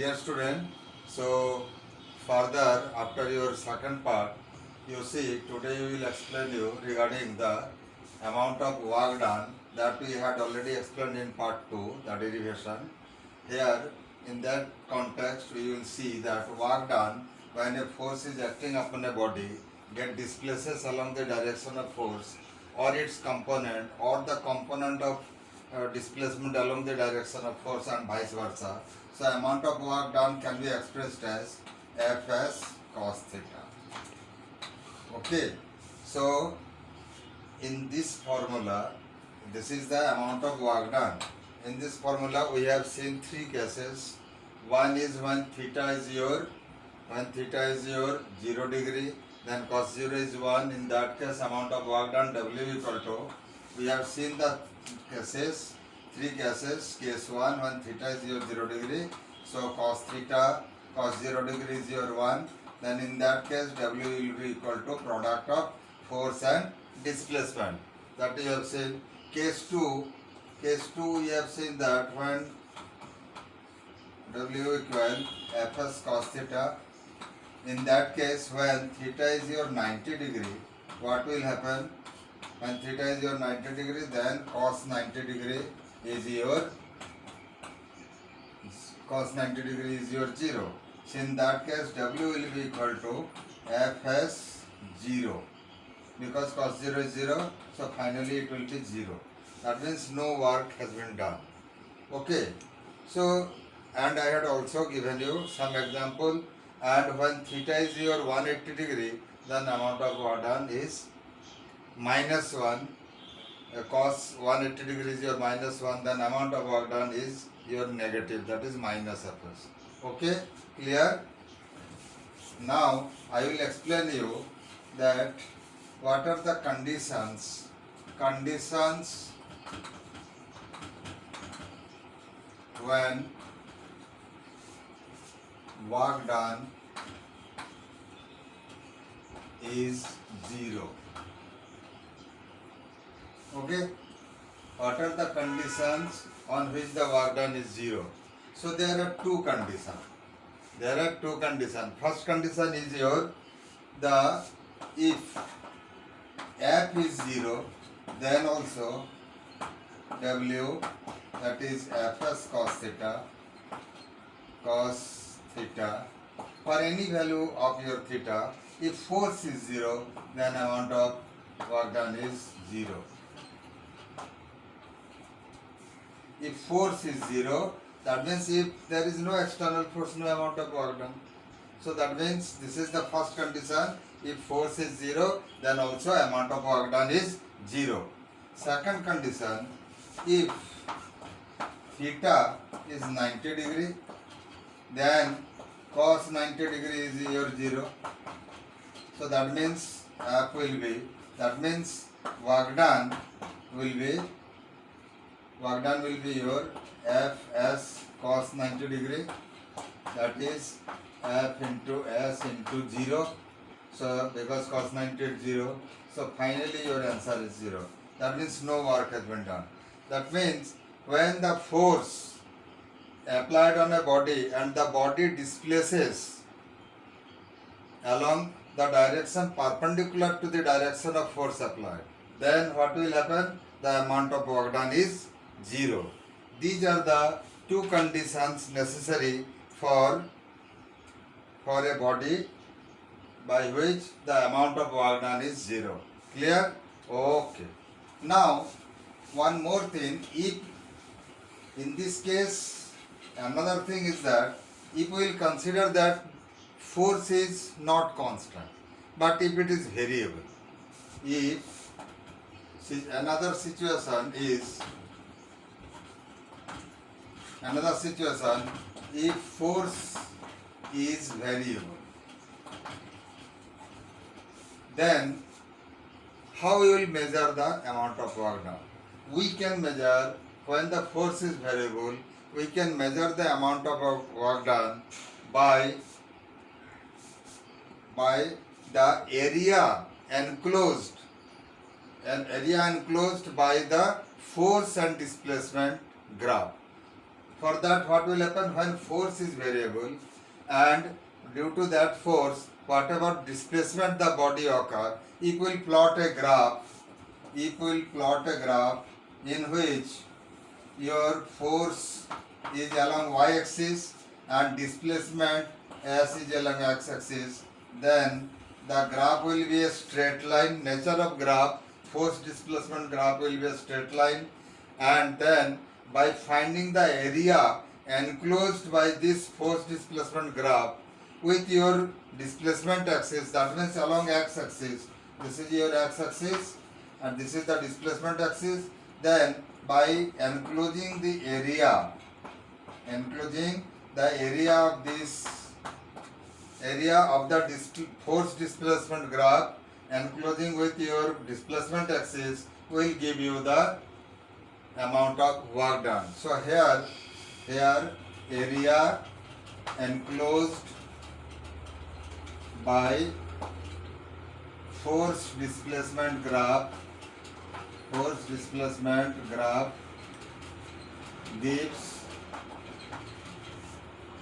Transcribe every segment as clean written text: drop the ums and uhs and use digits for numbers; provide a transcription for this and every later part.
Dear student, so further after your second part, you see today we will explain you regarding the amount of work done that we had already explained in part 2, the derivation. Here in that context we will see that work done when a force is acting upon a body get displaces along the direction of force or its component or the component of displacement along the direction of force and vice versa. So amount of work done can be expressed as Fs cos theta. Okay. So in this formula, this is the amount of work done. In this formula we have seen three cases. One is when theta is your 0 degree, then cos 0 is 1. In that case amount of work done W equal to, we have seen the cases, three cases. Case 1 when theta is your 0 degree, so cos 0 degree is your 1. Then in that case W will be equal to product of force and displacement. That you have seen. Case 2 we have seen that when W equal Fs cos theta, in that case when theta is your 90 degree, what will happen? When theta is your 90 degree, then cos 90 degree is your 0. So in that case W will be equal to Fs 0, because cos 0 is 0, so finally it will be 0. That means no work has been done. Okay. So, and I had also given you some example, and when theta is your 180 degree, then amount of work done is minus 1. Cos 180 degree is your minus 1, then amount of work done is your negative, that is minus Fs. Okay, clear? Now I will explain you that what are the conditions when work done is 0. Okay, what are the conditions on which the work done is 0? So there are two conditions. First condition is your if F is 0, then also W, that is Fs cos theta for any value of your theta. If force is 0, then amount of work done is 0. If force is 0, that means if there is no external force, no amount of work done. So that means this is the first condition. If force is 0, then also amount of work done is 0. Second condition, if theta is 90 degree, then cos 90 degree is your 0. So that means F will be, that means work done will be your Fs cos 90 degree, that is F into S into 0. So because cos 90 is 0, so finally your answer is 0. That means no work has been done. That means when the force applied on a body and the body displaces along the direction perpendicular to the direction of force applied, then what will happen? The amount of work done is 0. These are the two conditions necessary for a body by which the amount of work done is 0. Clear? Okay. Now, one more thing. If in this case, another thing is that if we will consider that force is not constant, but if it is variable, if another situation, if force is variable, then how we will measure the amount of work done? We can measure, when the force is variable, we can measure the amount of work done by the area enclosed by the force and displacement graph. For that, what will happen when force is variable, and due to that force, whatever displacement the body occur, it will plot a graph. It will plot a graph in which your force is along y-axis and displacement s is along x-axis. Then the graph will be a straight line. Nature of graph, force displacement graph will be a straight line, and then by finding the area enclosed by this force displacement graph with your displacement axis, that means along x-axis, this is your x-axis and this is the displacement axis, then by enclosing the area of this area of the force displacement graph enclosing with your displacement axis will give you the amount of work done. So here area enclosed by force displacement graph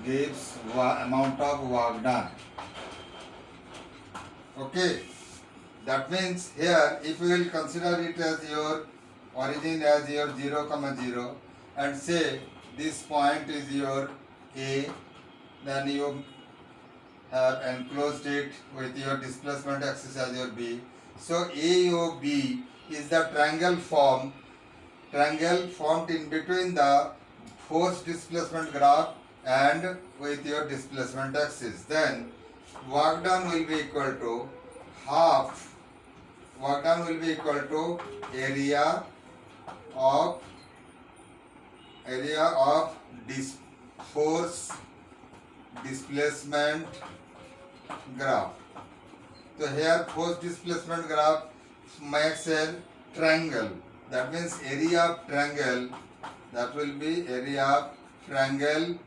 gives amount of work done. Okay, that means here if you will consider it as your origin as your 0, 0 and say this point is your A, then you have enclosed it with your displacement axis as your B. So AOB is the triangle formed in between the force displacement graph and with your displacement axis. Then work done will be equal to half. Work done will be equal to area of force displacement graph. So here force displacement graph makes a triangle. That means area of triangle, that will be area of triangle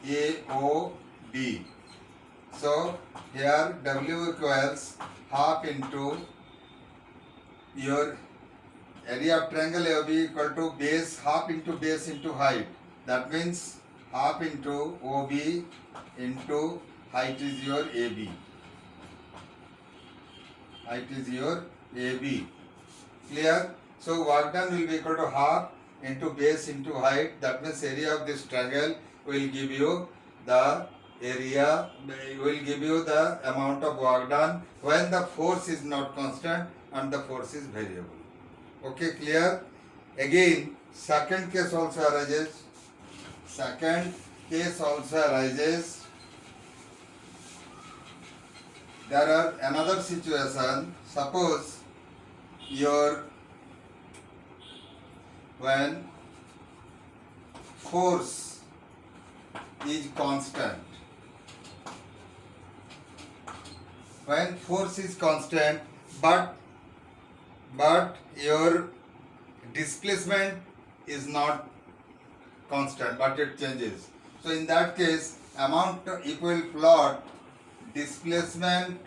AOB. So here W equals half into your area of triangle AOB equal to base, half into base into height. That means half into OB into height is your AB. Height is your AB. Clear? So work done will be equal to half into base into height. That means area of this triangle will give you the area, will give you the amount of work done when the force is not constant and the force is variable. Okay, clear? Again, second case also arises. There are another situation. Suppose when force is constant. When force is constant, but your displacement is not constant, but it changes. So in that case, if you will plot displacement,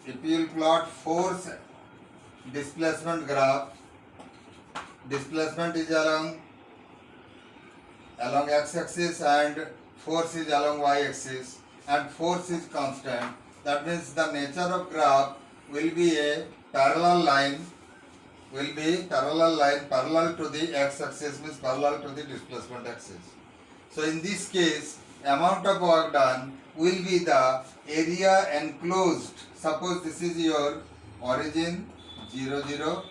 if you will plot force displacement graph, displacement is along x-axis and force is along y-axis, and force is constant. That means the nature of graph will be a parallel line, parallel to the x-axis, means parallel to the displacement axis. So in this case, amount of work done will be the area enclosed. Suppose this is your origin 0, 0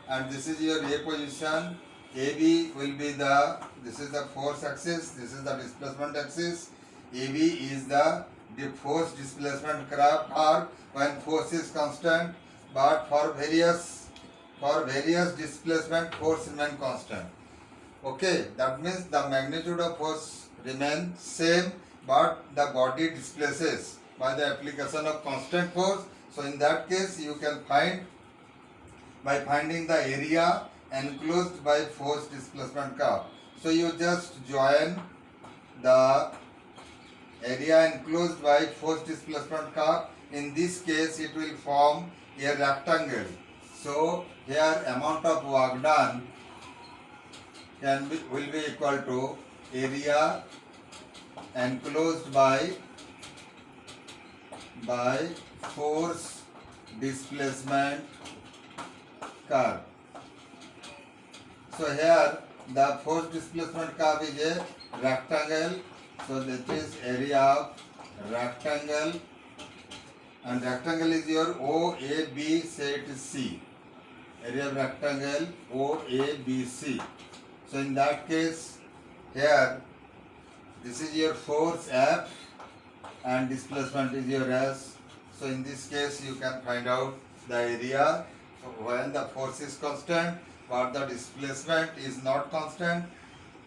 and this is your A position. AB will be this is the force axis, this is the displacement axis. AB is the force displacement graph, or when force is constant, but for various displacement force remain constant. Okay, that means the magnitude of force remains same, but the body displaces by the application of constant force. So in that case, you can find by finding the area enclosed by force displacement curve. So you just join the area enclosed by force displacement curve. In this case, it will form a rectangle. So here amount of work done will be equal to area enclosed by force displacement curve. So here the force displacement curve is a rectangle. So that is area of rectangle, and rectangle is your OAB set C. Area of rectangle OABC. So in that case, here this is your force F and displacement is your S. So in this case, you can find out the area. So when the force is constant, but the displacement is not constant.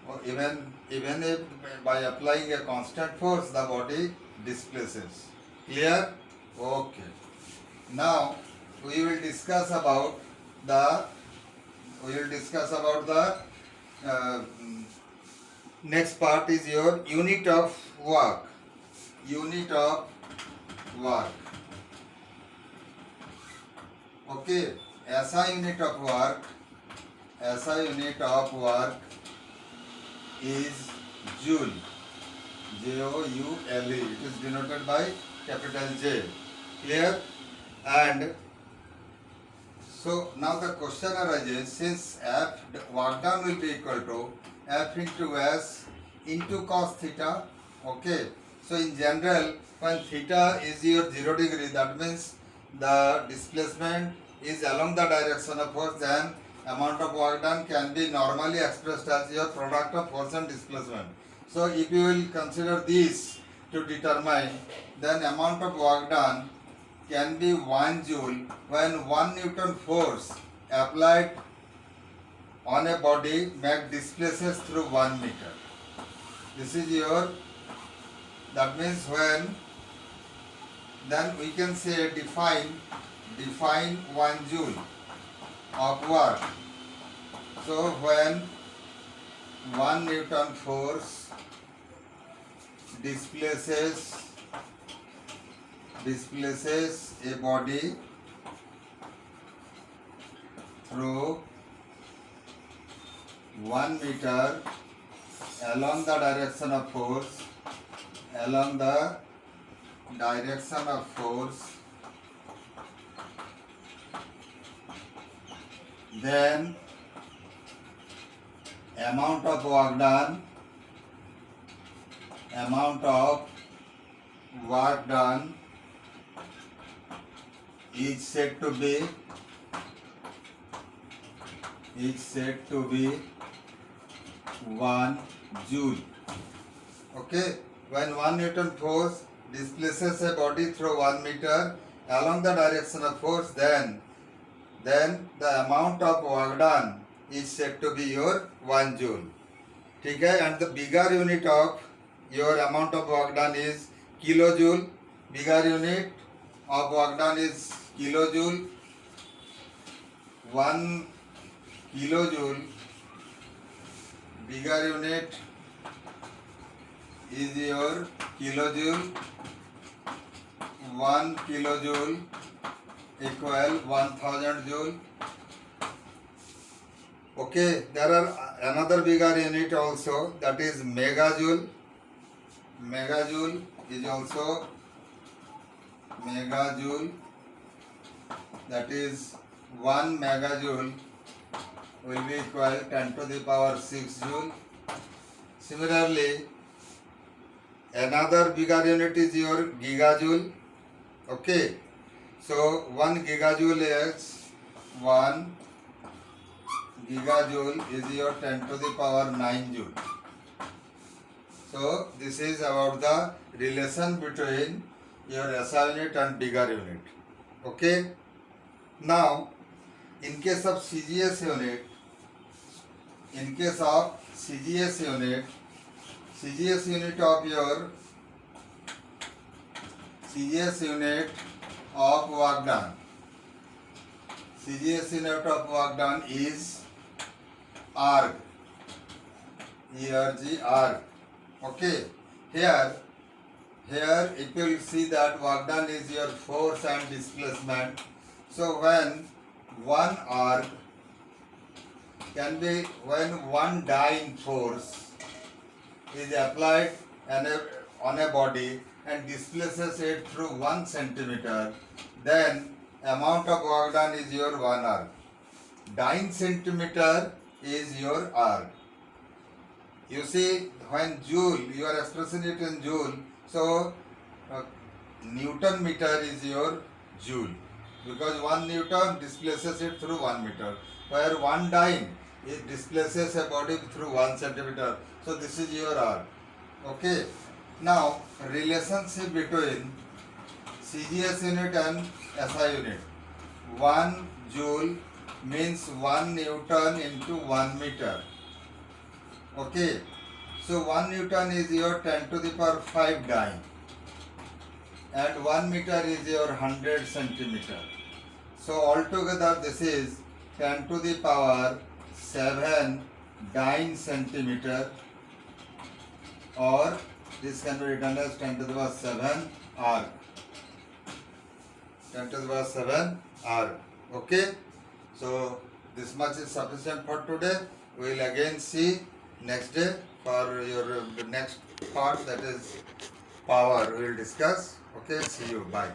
Or even if by applying a constant force, the body displaces. Clear? Okay. Now we will discuss about the next part is your unit of work. Unit of work. Okay. SI unit of work. SI unit of work is joule. Joule. It is denoted by capital J. Clear? And so now the question arises, since F work done will be equal to F into S into cos theta. Okay. So in general, when theta is your 0 degree, that means the displacement is along the direction of force, then amount of work done can be normally expressed as your product of force and displacement. So if you will consider this to determine, then amount of work done can be 1 joule when 1 Newton force applied on a body displaces through 1 meter. This is your, that means when, then we can say define 1 joule of work. So when 1 Newton force displaces a body through 1 meter along the direction of force, then amount of work done is said to be 1 joule. Okay, when 1 Newton force displaces a body through 1 meter along the direction of force, then the amount of work done is said to be your 1 joule. Okay, and the bigger unit of your amount of work done is kilojoule. Bigger unit of work done is kilojoule. 1 kilojoule, bigger unit is your kilojoule. 1 kilojoule equal 1000 joule. Okay, there are another bigger unit also, that is megajoule. Megajoule is also megajoule, that is 1 megajoule will be equal 10 to the power 6 joule. Similarly, another bigger unit is your gigajoule. Okay, so 1 gigajoule is 1 gigajoule is your 10 to the power 9 joule. So this is about the relation between your SI unit and bigger unit. Okay. Now, in case of CGS unit, CGS unit of work done. CGS unit of work done is erg. ERG. Okay. Here if you will see that work done is your force and displacement. So when 1 erg can be when one dying force is applied on a body and displaces it through 1 centimeter, then amount of work done is your 1 arc. Dying centimeter is your arc. You see, when joule, you are expressing it in joule, so Newton meter is your joule, because 1 Newton displaces it through 1 meter, where 1 dyne it displaces a body through 1 centimeter. So this is your arc. Okay. Now relationship between CGS unit and SI unit. 1 joule means 1 Newton into 1 meter. Okay. So 1 Newton is your 10 to the power 5 dyne, and 1 meter is your 100 centimeter. So altogether this is 10 to the power 7 dyne centimeter, or this can be written as 10 to the power 7 arc. 10 to the power 7 arc. Okay. So this much is sufficient for today. We will again see next day for your next part, that is power, we will discuss. Okay, see you. Bye.